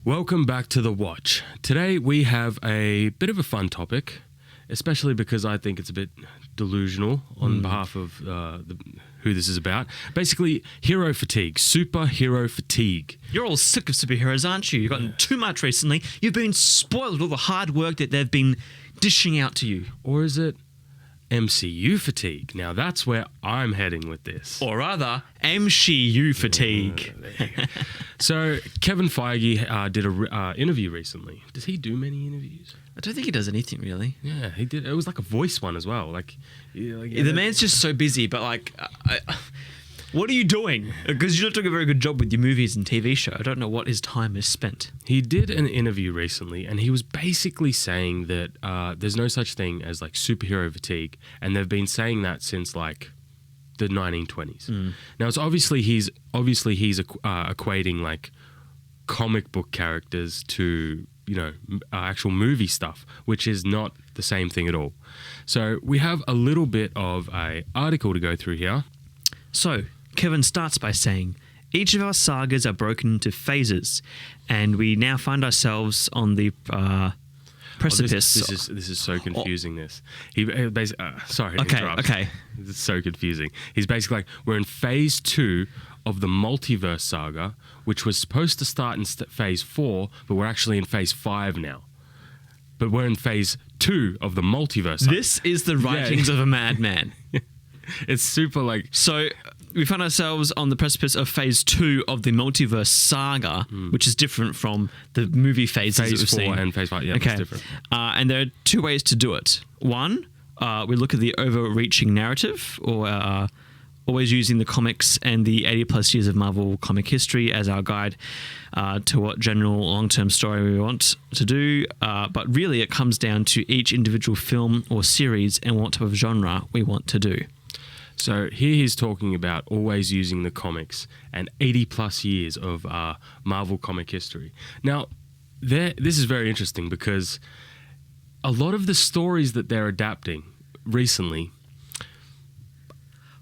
Welcome back to The Watch. Today we have a bit of a fun topic, especially because I think it's a bit delusional on behalf of who this is about. Basically, hero fatigue, superhero fatigue. You're all sick of superheroes, aren't you? You've gotten too much recently. You've been spoiled with all the hard work that they've been dishing out to you. Or is it MCU fatigue? Now that's where I'm heading with this. Or rather, MCU fatigue. So Kevin Feige did an interview recently. Does he do many interviews? I don't think he does anything really. Yeah, he did. It was like a voice one as well. The man's just so busy, but what are you doing? Because you're not doing a very good job with your movies and TV show. I don't know what his time is spent. He did an interview recently, and he was basically saying that there's no such thing as like superhero fatigue, and they've been saying that since like the 1920s. Now, it's obviously he's equating like comic book characters to actual movie stuff, which is not the same thing at all. So we have a little bit of a article to go through here. So Kevin starts by saying, each of our sagas are broken into phases, and we now find ourselves on the precipice. This is so confusing. He basically sorry to interrupt. Okay. This is so confusing. He's basically like, we're in phase 2 of the multiverse saga, which was supposed to start in phase 4, but we're actually in phase 5 now. But we're in phase 2 of the multiverse saga. This is the writings of a madman. It's super like... So we find ourselves on the precipice of phase 2 of the multiverse saga, which is different from the movie phases that we've Phase 4 seen. and phase 5, yeah, Okay. it's different. And there are two ways to do it. One, we look at the overreaching narrative, or always using the comics and the 80 plus years of Marvel comic history as our guide to what general long-term story we want to do. But really it comes down to each individual film or series and what type of genre we want to do. So here he's talking about always using the comics and 80 plus years of Marvel comic history. Now, this is very interesting because a lot of the stories that they're adapting recently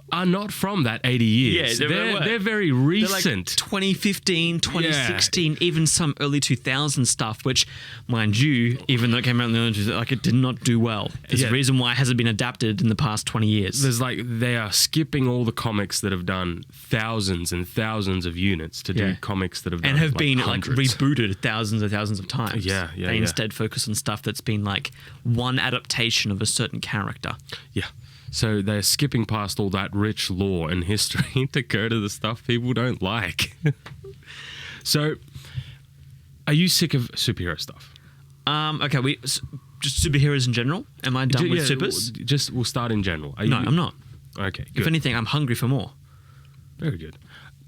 are not from that 80 years. Yeah, they're very recent. They're like 2015, 2016, even some early 2000 stuff, which, mind you, even though it came out in the 90s, it did not do well. There's a reason why it hasn't been adapted in the past 20 years. They are skipping all the comics that have done thousands and thousands of units to do comics that have done and have been hundreds. rebooted thousands and thousands of times. They instead focus on stuff that's been like one adaptation of a certain character. Yeah. So they're skipping past all that rich lore and history to go to the stuff people don't like. So, are you sick of superhero stuff? Okay, just superheroes in general. Am I done with supers? We'll start in general. No, I'm not. Okay, good. If anything, I'm hungry for more. Very good.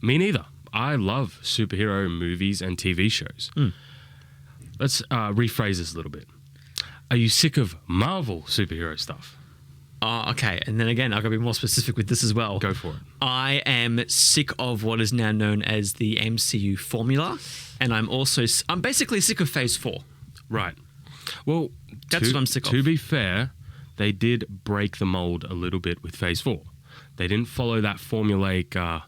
Me neither. I love superhero movies and TV shows. Let's rephrase this a little bit. Are you sick of Marvel superhero stuff? Okay, and then again, I've got to be more specific with this as well. Go for it. I am sick of what is now known as the MCU formula, and I'm basically sick of Phase 4. Right. Well, that's what I'm sick of. To be fair, they did break the mold a little bit with Phase 4. They didn't follow that formulaic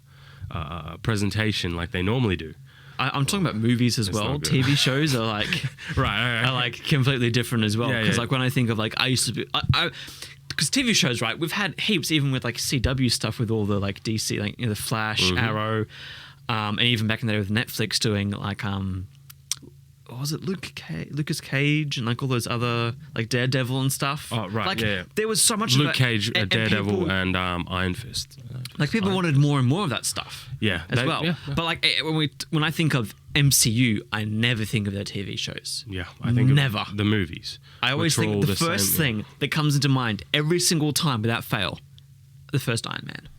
presentation like they normally do. I'm talking about movies as well. TV shows are like right. are like completely different as well. Because like when I think of like I used to be, because TV shows, right? We've had heaps, even with like CW stuff, with all the like DC, like the Flash, Arrow, and even back in the day with Netflix doing like what was it, Lucas Cage, and like all those other like Daredevil and stuff. Oh right, like, there was so much Luke of Cage, Daredevil, people, and Iron Fist. Like people wanted more and more of that stuff. Yeah, as well. Yeah. But like when I think of MCU, I never think of their TV shows. Yeah, I think never of the movies. I always think the first thing that comes into mind every single time without fail, the first Iron Man.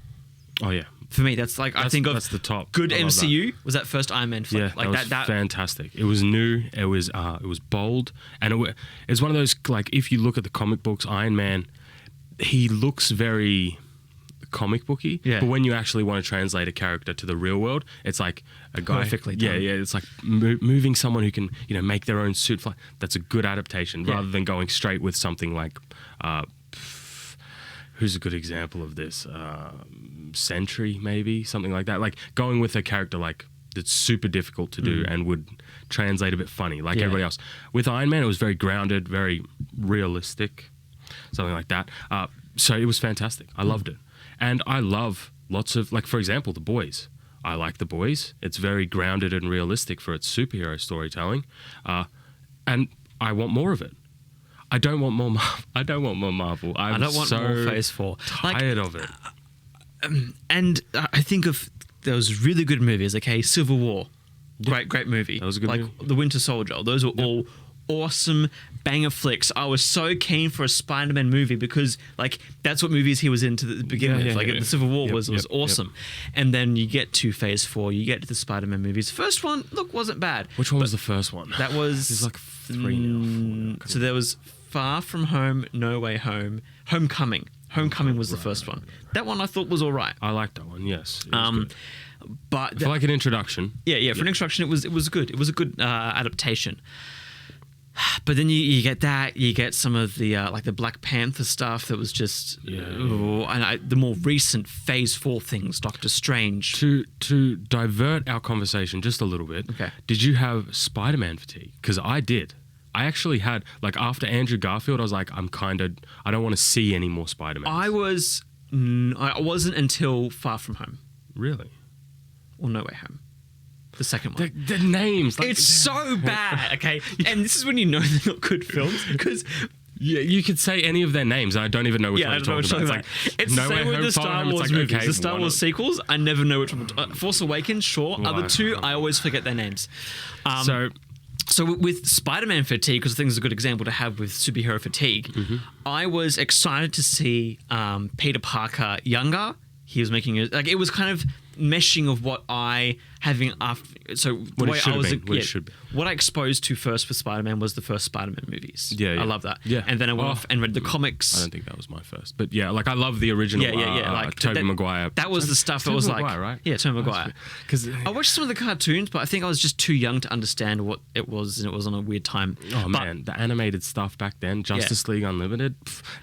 Oh yeah. For me, that's like I think of that's the top. Good MCU was that first Iron Man flick. Yeah, like that was fantastic. It was new. It was bold, and it's one of those like if you look at the comic books, Iron Man, he looks very comic booky. Yeah. But when you actually want to translate a character to the real world, it's like a guy. Perfectly done. Yeah. It's like moving someone who can make their own suit fly. That's a good adaptation rather than going straight with something like. Who's a good example of this? Sentry, maybe something like that. Like going with a character like that's super difficult to do and would translate a bit funny, like everybody else. With Iron Man, it was very grounded, very realistic, something like that. So it was fantastic. I loved it. And I love lots of, like, for example, The Boys. I like The Boys. It's very grounded and realistic for its superhero storytelling. And I want more of it. I don't want more Marvel. I don't want more Marvel. I don't want more Phase 4. Tired of it. And I think of those really good movies. Okay, Civil War, great movie. That was a good movie. The Winter Soldier. Those were all awesome banger flicks. I was so keen for a Spider-Man movie because like that's what movies he was into to begin with. The Civil War was awesome. And then you get to Phase 4, you get to the Spider-Man movies. First one, look, wasn't bad. Which one was the first one? That was there's like 3 now. So there was Far From Home, No Way Home, Homecoming. Homecoming was the first one. That one I thought was all right. I liked that one. Yes. It was good. But for like an introduction. For an introduction, it was good. It was a good adaptation. But then you get that, you get some of the like the Black Panther stuff that was just and the more recent Phase 4 things, Doctor Strange. To divert our conversation just a little bit. Okay. Did you have Spider-Man fatigue? Because I did. I actually had, like, after Andrew Garfield, I was like, I don't want to see any more Spider-Man. I wasn't until Far From Home. Really? Or No Way Home. The second one. The names. Like, it's so bad, okay? And this is when you know they're not good films, because... Yeah, you could say any of their names. I don't even know which one you're talking about. It's the same with the Star Wars movies. Okay, the Star Wars sequels, I never know which one. Force Awakens, sure. Other two, I always forget their names. So with Spider-Man fatigue, because I think it's a good example to have with superhero fatigue, I was excited to see Peter Parker younger. He was making it like it was kind of meshing of what I having after. So what it should have been. What I exposed to first with Spider-Man was the first Spider-Man movies. Yeah. I love that. Yeah, and then I went off and read the comics. I don't think that was my first, but yeah, like I love the original. Like Tobey Maguire. That was the stuff that was like, right? Yeah, Tobey Maguire. Because I watched some of the cartoons, but I think I was just too young to understand what it was, and it was on a weird time. Oh man, the animated stuff back then, Justice League Unlimited,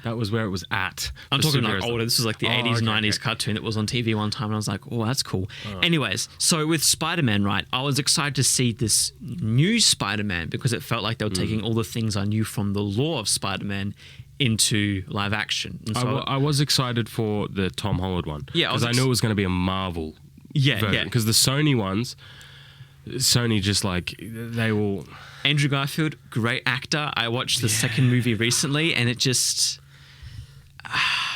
that was where it was at. I'm talking like older. This was like the 80s, 90s cartoon that was on TV one time, and I was like, oh, that's cool. Anyways, so with Spider-Man, right, I was excited to see this new Spider-Man because it felt like they were taking all the things I knew from the lore of Spider-Man into live action. And so I was excited for the Tom Holland one. Yeah, because I knew it was going to be a Marvel version. Because the Sony ones, Sony just like, they will... Andrew Garfield, great actor. I watched the second movie recently and it just...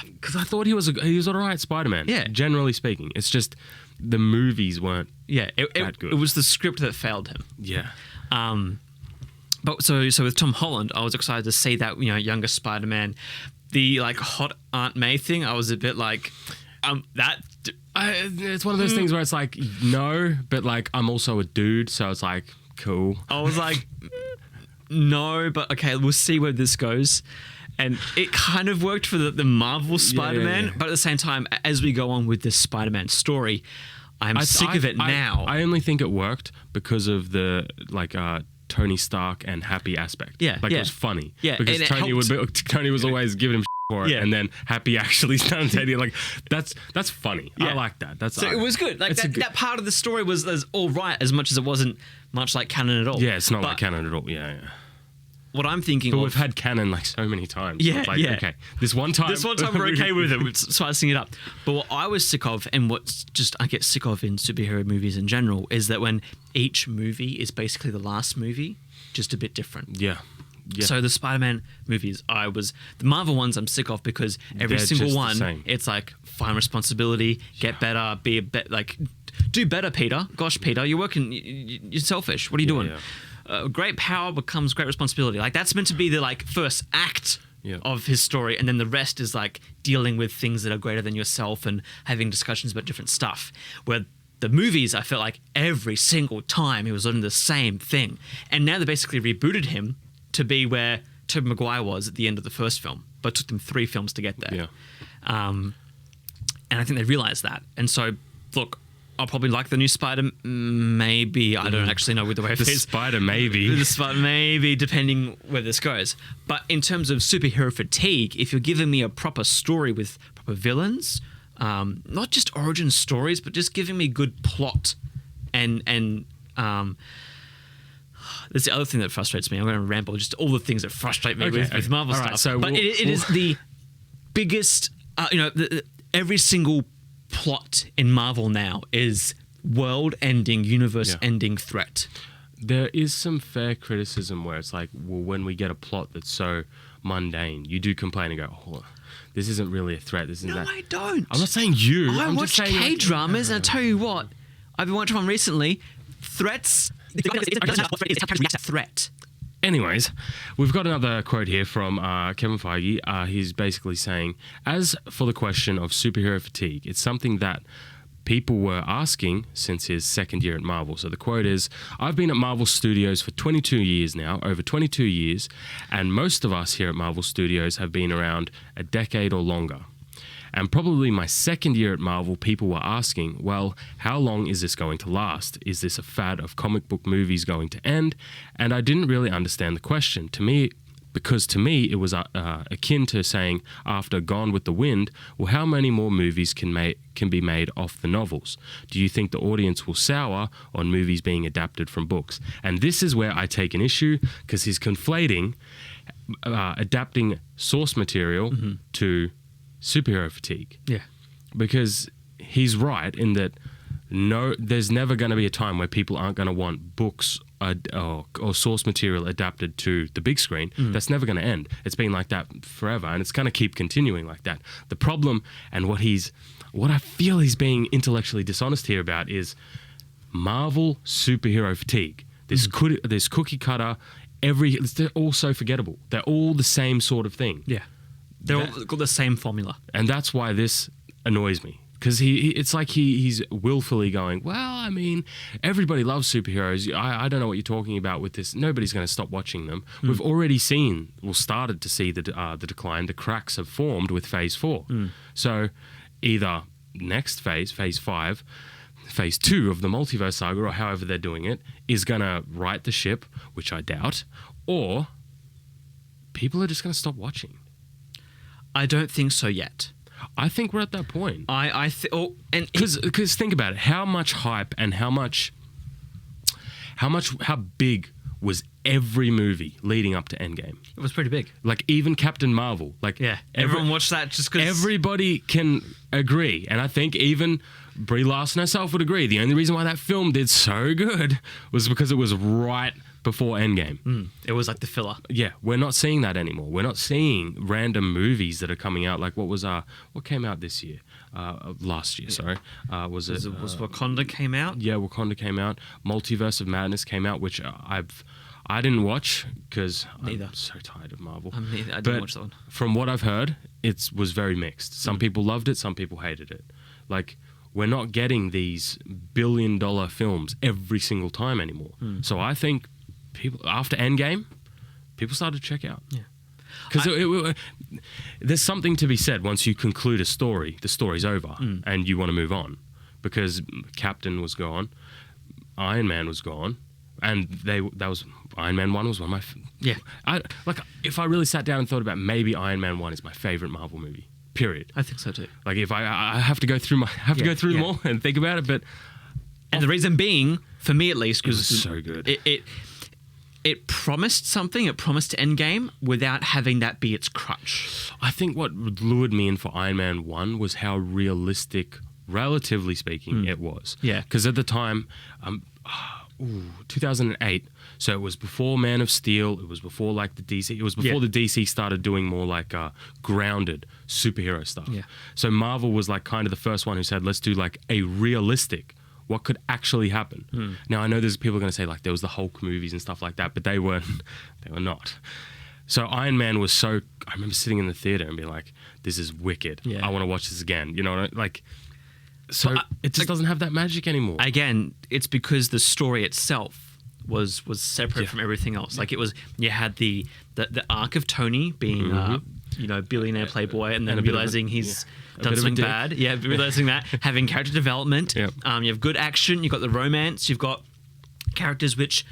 Because I thought he was all right Spider-Man. Yeah. Generally speaking. It's just the movies weren't that good. It was the script that failed him. Yeah. But so with Tom Holland, I was excited to see that, younger Spider-Man. The like hot Aunt May thing, I was a bit like, it's one of those things where it's like, no, but like I'm also a dude, so it's like, cool. I was like, no, but okay, we'll see where this goes. And it kind of worked for the Marvel Spider-Man, but at the same time, as we go on with this Spider-Man story, I'm sick of it now. I only think it worked because of the like Tony Stark and Happy aspect. Yeah, it was funny. Yeah, because Tony was always giving him shit for it, and then Happy actually started Teddy. Like that's funny. Yeah. I like that. It was good. Like that part of the story was all right, as much as it wasn't much like canon at all. Yeah, it's not like canon at all. Yeah. What I'm thinking but we've had canon like so many times. Yeah, like, okay. This one time we're okay with it. We're spicing it up. But what I was sick of, and what I get sick of in superhero movies in general, is that when each movie is basically the last movie, just a bit different. Yeah. So the Spider-Man movies, the Marvel ones I'm sick of because every single one, it's like, find responsibility, get better, be a bit like, do better, Peter. Gosh, Peter, you're selfish. What are you doing? Yeah. Great power becomes great responsibility. Like that's meant to be the like first act of his story, and then the rest is like dealing with things that are greater than yourself and having discussions about different stuff. Where the movies, I felt like every single time he was on the same thing, and now they basically rebooted him to be where Tobey Maguire was at the end of the first film, but it took them 3 films to get there. Yeah. And I think they realized that, and so look. I'll probably like the new Spider, maybe. I don't actually know with the way it is. Spider, maybe. The Spider, maybe, depending where this goes. But in terms of superhero fatigue, if you're giving me a proper story with proper villains, not just origin stories, but just giving me good plot and there's the other thing that frustrates me. I'm going to ramble just all the things that frustrate me with Marvel stuff. Right, so but it is the biggest, every single plot in Marvel now is world-ending, universe-ending threat. There is some fair criticism where it's like, well, when we get a plot that's so mundane, you do complain and go, oh, this isn't really a threat. This isn't No, that. I don't. I'm not saying you. I watch K-dramas, and I tell you what, I've been watching one recently. Threats. Threat. Anyways, we've got another quote here from Kevin Feige. He's basically saying, as for the question of superhero fatigue, it's something that people were asking since his second year at Marvel. So the quote is, I've been at Marvel Studios for 22 years now, over 22 years, and most of us here at Marvel Studios have been around a decade or longer. And probably my second year at Marvel, people were asking, well, how long is this going to last? Is this a fad of comic book movies going to end? And I didn't really understand the question. Because to me, it was akin to saying, after Gone with the Wind, well, how many more movies can be made off the novels? Do you think the audience will sour on movies being adapted from books? And this is where I take an issue, because he's conflating adapting source material to superhero fatigue. Yeah. Because he's right in that there's never going to be a time where people aren't going to want books or source material adapted to the big screen. That's never going to end. It's been like that forever, and it's going to keep continuing like that. The problem, and what I feel he's being intellectually dishonest here about, is Marvel superhero fatigue. This cookie cutter, they're all so forgettable. They're all the same sort of thing. Yeah. They're all got the same formula. And that's why this annoys me. Because it's like he's willfully going, well, I mean, everybody loves superheroes. I don't know what you're talking about with this. Nobody's going to stop watching them. We've already started to see the decline. The cracks have formed with Phase 4. So either next phase, Phase 5, Phase 2 of the multiverse saga, or however they're doing it, is going to right the ship, which I doubt, or people are just going to stop watching. I don't think so yet. I think we're at that point. Because think about it, how much hype and how big was every movie leading up to Endgame? It was pretty big. Like even Captain Marvel. Like everyone watched that just because everybody can agree, and I think even Brie Larson herself would agree. The only reason why that film did so good was because it was right before Endgame. It was like the filler. Yeah, we're not seeing that anymore. We're not seeing random movies that are coming out. Like what came out this year? Last year, sorry. Was Wakanda came out? Yeah, Wakanda came out. Multiverse of Madness came out, which I didn't watch because I'm so tired of Marvel. I didn't watch that one. From what I've heard, it was very mixed. Some people loved it, some people hated it. Like, we're not getting these billion-dollar films every single time anymore. So I think people after Endgame, people started to check out. Yeah. Because there's something to be said once you conclude a story, the story's over, and you want to move on. Because Captain was gone, Iron Man was gone, and Iron Man 1 was one of my... if I really sat down and thought about, maybe Iron Man 1 is my favorite Marvel movie, period. I think so too. Like if I have to go through them all and think about it, but... And the reason being, for me at least, because it was so good. It promised something. It promised Endgame without having that be its crutch. I think what lured me in for Iron Man 1 was how realistic, relatively speaking, it was. Yeah. Because at the time, 2008, so it was before Man of Steel, it was before like the DC, it was before the DC started doing more like grounded superhero stuff. Yeah. So Marvel was like kind of the first one who said, let's do like a realistic, what could actually happen. Now I know there's people going to say like there was the Hulk movies and stuff like that, but they were not. So Iron Man was so, I remember sitting in the theater and being like, this is wicked. Yeah. I want to watch this again. You know, like, so it just doesn't have that magic anymore. Again, it's because the story itself was separate from everything else. Like it was, you had the arc of Tony being, billionaire playboy, and then realizing he's done something bad. Yeah, realizing that, having character development. Yep. You have good action. You've got the romance. You've got characters which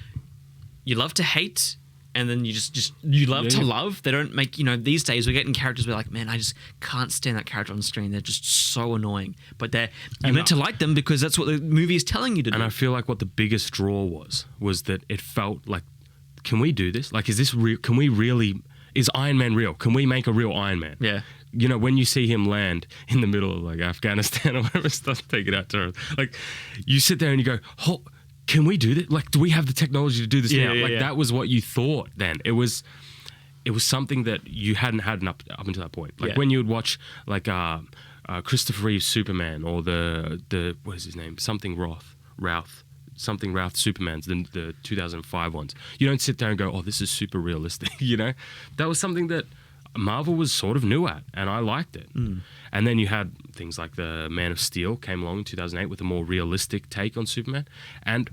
you love to hate, and then you love to love. They don't make, these days we're getting characters where like, man, I just can't stand that character on the screen. They're just so annoying. But you're meant to like them because that's what the movie is telling you to do. And I feel like what the biggest draw was that it felt like, can we do this? Like, is this real? Can we really? Is Iron Man real? Can we make a real Iron Man? Yeah. When you see him land in the middle of like Afghanistan or whatever stuff, take it out to like, you sit there and you go, oh, can we do this? Like, do we have the technology to do this now? Like, that was what you thought then. It was something that you hadn't had up until that point. Like when you would watch like Christopher Reeve's Superman or the what is his name? Routh Superman's, the 2005 ones. You don't sit there and go, oh, this is super realistic, That was something that Marvel was sort of new at, and I liked it. And then you had things like the Man of Steel came along in 2008 with a more realistic take on Superman. And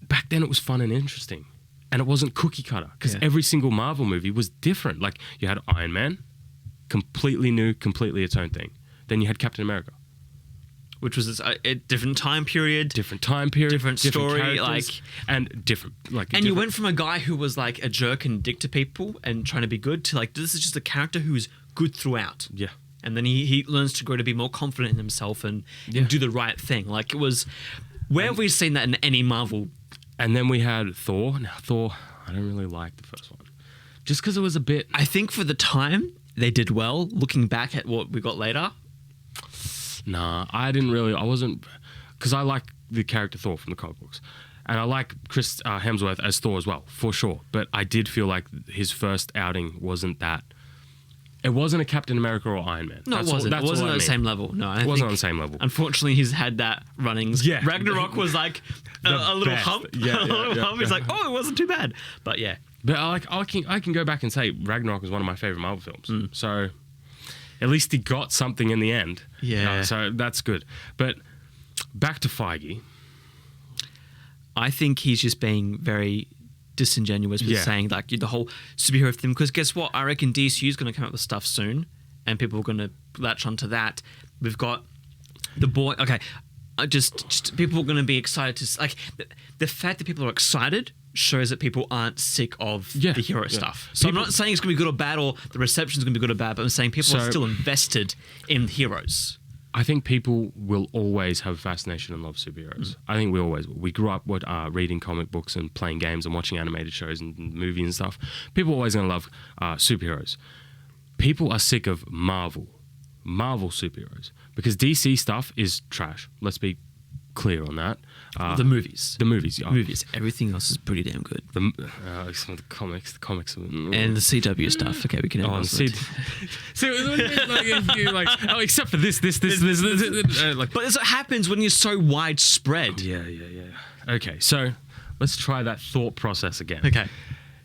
back then it was fun and interesting. And it wasn't cookie cutter, because every single Marvel movie was different. Like, you had Iron Man, completely new, completely its own thing. Then you had Captain America, which was a different time period, different story, and you went from a guy who was like a jerk and dick to people and trying to be good to like, this is just a character who's good throughout. Yeah. And then he learns to grow to be more confident in himself and do the right thing. Like, it was, where have we seen that in any Marvel? And then we had Thor. Now, Thor, I don't really like the first one, just because it was a bit. I think for the time they did well. Looking back at what we got later. Nah, I wasn't, because I like the character Thor from the comic books. And I like Chris Hemsworth as Thor as well, for sure. But I did feel like his first outing wasn't that. It wasn't a Captain America or Iron Man. No, it wasn't. It wasn't on the same level. No, it wasn't on the same level. Unfortunately, he's had that runnings. Yeah. Ragnarok was like a little hump. Yeah, a little hump. He's like, oh, it wasn't too bad. But yeah. But I can go back and say Ragnarok was one of my favorite Marvel films. So at least he got something in the end. Yeah. So that's good. But back to Feige. I think he's just being very disingenuous with saying like the whole superhero thing. Because guess what? I reckon DCU is going to come up with stuff soon, and people are going to latch onto that. We've got the boy. Okay, just people are going to be excited to like the fact that people are excited shows that people aren't sick of the hero stuff. So I'm not saying it's going to be good or bad, or the reception is going to be good or bad, but I'm saying people are still invested in heroes. I think people will always have fascination and love superheroes. I think we always will. We grew up reading comic books and playing games and watching animated shows and movies and stuff. People are always going to love superheroes. People are sick of Marvel superheroes, because DC stuff is trash. Let's be clear on that. The movies. Movies. Everything else is pretty damn good. Some of the comics. And the CW stuff. Okay, we can. Except for this. But that's what happens when you're so widespread. Yeah. Okay, so let's try that thought process again. Okay.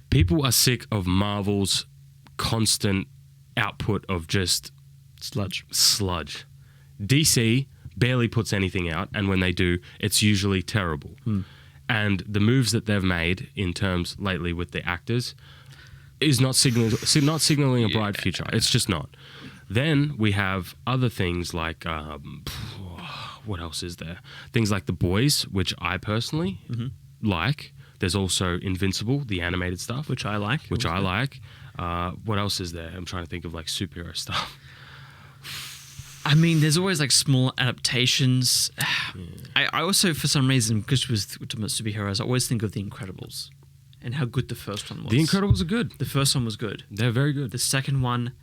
People are sick of Marvel's constant output of just sludge. DC barely puts anything out, and when they do, it's usually terrible. And the moves that they've made in terms lately with the actors is not signaling a bright future. It's just not. Then we have other things like what else is there? Things like The Boys, which I personally like. There's also Invincible, the animated stuff, which I like. What else is there? I'm trying to think of like superhero stuff. I mean, there's always like small adaptations. I also, for some reason, because we're talking about superheroes, I always think of The Incredibles and how good the first one was. The Incredibles are good. The first one was good. They're very good. The second one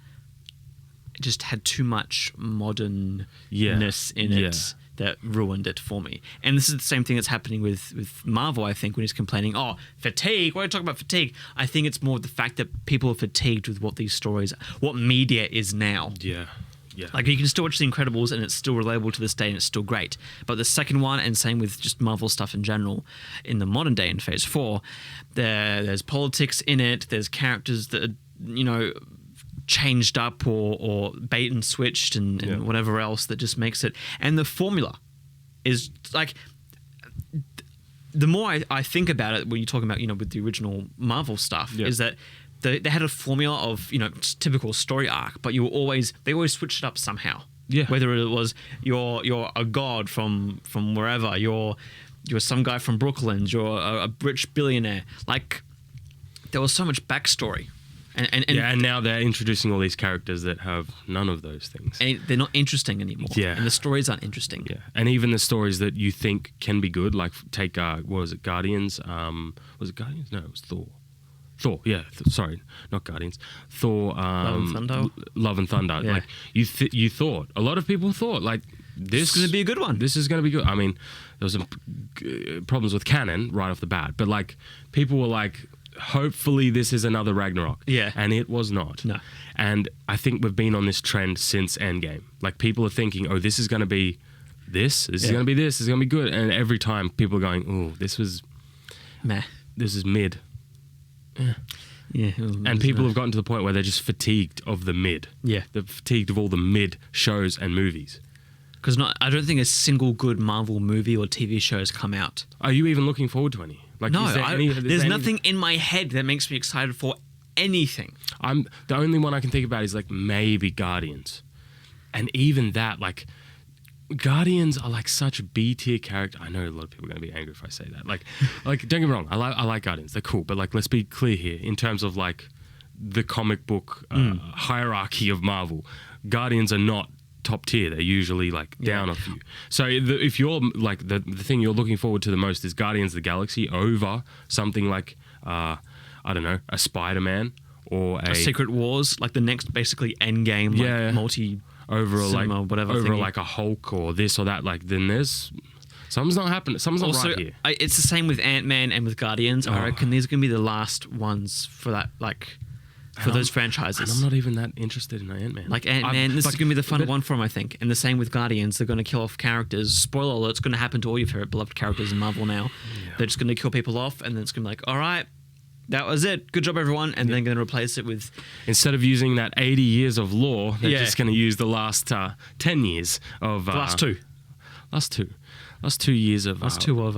just had too much modernness in it that ruined it for me. And this is the same thing that's happening with Marvel, I think, when he's complaining, oh, fatigue, why are you talking about fatigue? I think it's more the fact that people are fatigued with what these stories, what media is now. Yeah. Like, you can still watch The Incredibles and it's still relatable to this day and it's still great. But the second one, and same with just Marvel stuff in general, in the modern day in Phase 4, there's politics in it, there's characters that are, changed up or bait and switched and whatever else that just makes it. And the formula is like, the more I think about it when you're talking about, with the original Marvel stuff, is that they had a formula of, typical story arc, but they always switched it up somehow. Yeah. Whether it was you're a god from wherever, you're some guy from Brooklyn, you're a rich billionaire. Like, there was so much backstory. And now they're introducing all these characters that have none of those things. And they're not interesting anymore. Yeah. And the stories aren't interesting. Yeah. And even the stories that you think can be good, like take, what was it, Guardians? Was it Guardians? No, it was Thor. Yeah. Sorry, not Guardians. Thor. Love and Thunder. Love and Thunder. Yeah. Like, you thought, a lot of people thought, like, this is going to be a good one. This is going to be good. I mean, there was some problems with canon right off the bat, but, like, people were like, hopefully this is another Ragnarok. Yeah. And it was not. No. And I think we've been on this trend since Endgame. Like, people are thinking, oh, this is going to be this is going to be this is going to be good. And every time people are going, oh, this was... Meh. This is mid. Yeah. And people have gotten to the point where they're just fatigued of the mid. Yeah. They're fatigued of all the mid shows and movies. Because I don't think a single good Marvel movie or TV show has come out. Are you even looking forward to any? Like, No, is there there's nothing in my head that makes me excited for anything. The only one I can think about is, like, maybe Guardians. And even that, like, Guardians are like such B tier character. I know a lot of people are going to be angry if I say that. Like don't get me wrong. I like Guardians. They're cool. But, like, let's be clear here in terms of, like, the comic book hierarchy of Marvel. Guardians are not top tier. They're usually, like, down a few. So if you're, like, the thing you're looking forward to the most is Guardians of the Galaxy over something like, I don't know, a Spider-Man or a Secret Wars, like the next basically Endgame, like multi over cinema, like whatever over thingy. like a Hulk or this or that. Like, then there's something's not happening. Something's not right here. It's the same with Ant-Man and with Guardians. I reckon these are going to be the last ones for that, like, for those franchises. And I'm not even that interested in Ant-Man. Like Ant-Man, this is going to be the fun one for them, I think. And the same with Guardians. They're going to kill off characters. Spoiler alert, it's going to happen to all your favorite beloved characters in Marvel now. Yeah. They're just going to kill people off, and then it's going to be like, all right, that was it. Good job, everyone. And then going to replace it with... Instead of using that 80 years of lore, they're just going to use the last 10 years of... last two. Last 2 years of... Last two of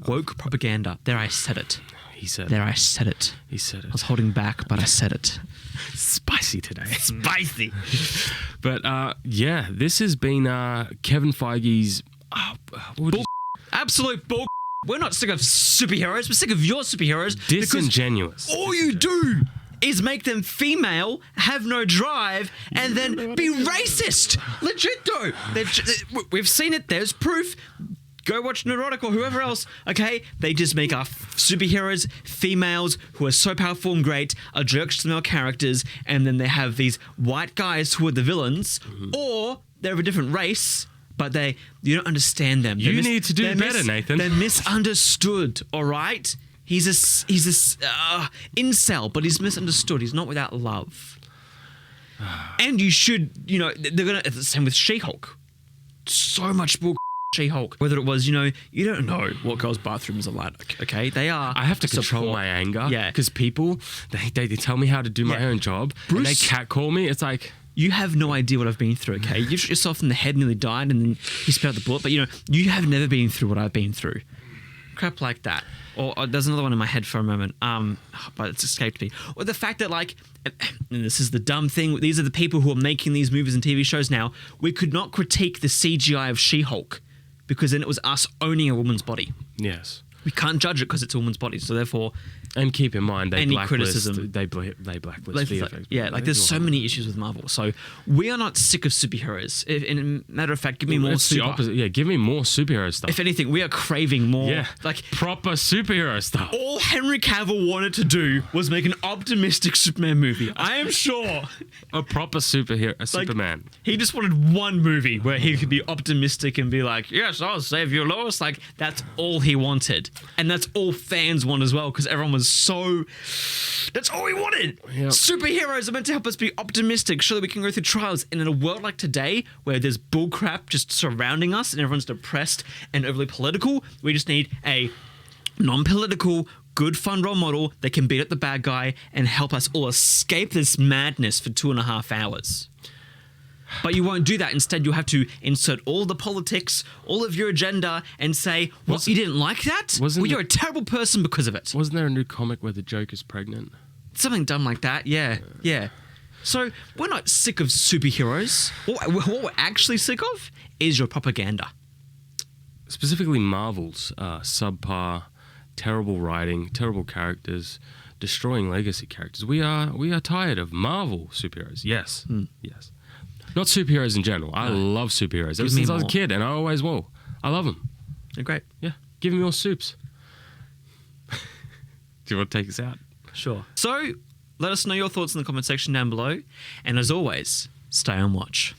woke propaganda. There, I said it. He said there, it. I said it. He said it. I was holding back, but I said it. Spicy today. Spicy. But, yeah, this has been Kevin Feige's... Absolute bull. We're not sick of superheroes. We're sick of your superheroes. Disingenuous. All you do is make them female, have no drive, and then be racist. Legit, though. We've seen it. There's proof. Go watch Neurotic or whoever else, okay? They just make our superheroes females who are so powerful and great, are jerks to male characters, and then they have these white guys who are the villains, or they're of a different race, but you don't understand them. You need to do better, Nathan. They're misunderstood, all right? He's a incel, but he's misunderstood. He's not without love. And you should, they're going to... Same with She-Hulk. So much bull She-Hulk. Whether it was, you don't know what girls' bathrooms are like, okay? They are... I have to control my anger. Yeah. Because people, they tell me how to do my own job. Bruce, and they catcall me. It's like... You have no idea what I've been through, okay? You shot yourself in the head, nearly died, and then you spit out the bullet. But, you have never been through what I've been through. Crap like that. Or there's another one in my head for a moment, but it's escaped me. Or the fact that, like, and this is the dumb thing, these are the people who are making these movies and TV shows now. We could not critique the CGI of She-Hulk because then it was us owning a woman's body. Yes. We can't judge it because it's a woman's body, so therefore... And keep in mind, they blacklist criticism. They blacklist VFX. Yeah, like there's so many issues with Marvel. So we are not sick of superheroes. In a matter of fact, give me more the opposite. Yeah, give me more superhero stuff. If anything, we are craving more. Like proper superhero stuff. All Henry Cavill wanted to do was make an optimistic Superman movie. I am sure. A proper Superman. He just wanted one movie where he could be optimistic and be like, yes, I'll save you, Lois. Like, that's all he wanted. And that's all fans want as well, because everyone was that's all we wanted. Yep. Superheroes are meant to help us be optimistic so that we can go through trials. And in a world like today, where there's bullcrap just surrounding us and everyone's depressed and overly political, we just need a non-political, good fun role model that can beat up the bad guy and help us all escape this madness for 2.5 hours. But you won't do that. Instead, you'll have to insert all the politics, all of your agenda, and say, you didn't like that? Well, you're a terrible person because of it. Wasn't there a new comic where the Joker's pregnant? Something dumb like that, yeah. So, we're not sick of superheroes. What we're actually sick of is your propaganda. Specifically Marvel's subpar, terrible writing, terrible characters, destroying legacy characters. We are tired of Marvel superheroes. Yes, yes. Not superheroes in general. I love superheroes ever since I was a kid, and I always will. I love them. They're great. Yeah, give me more soups. Do you want to take us out? Sure. So, let us know your thoughts in the comment section down below, and as always, stay on watch.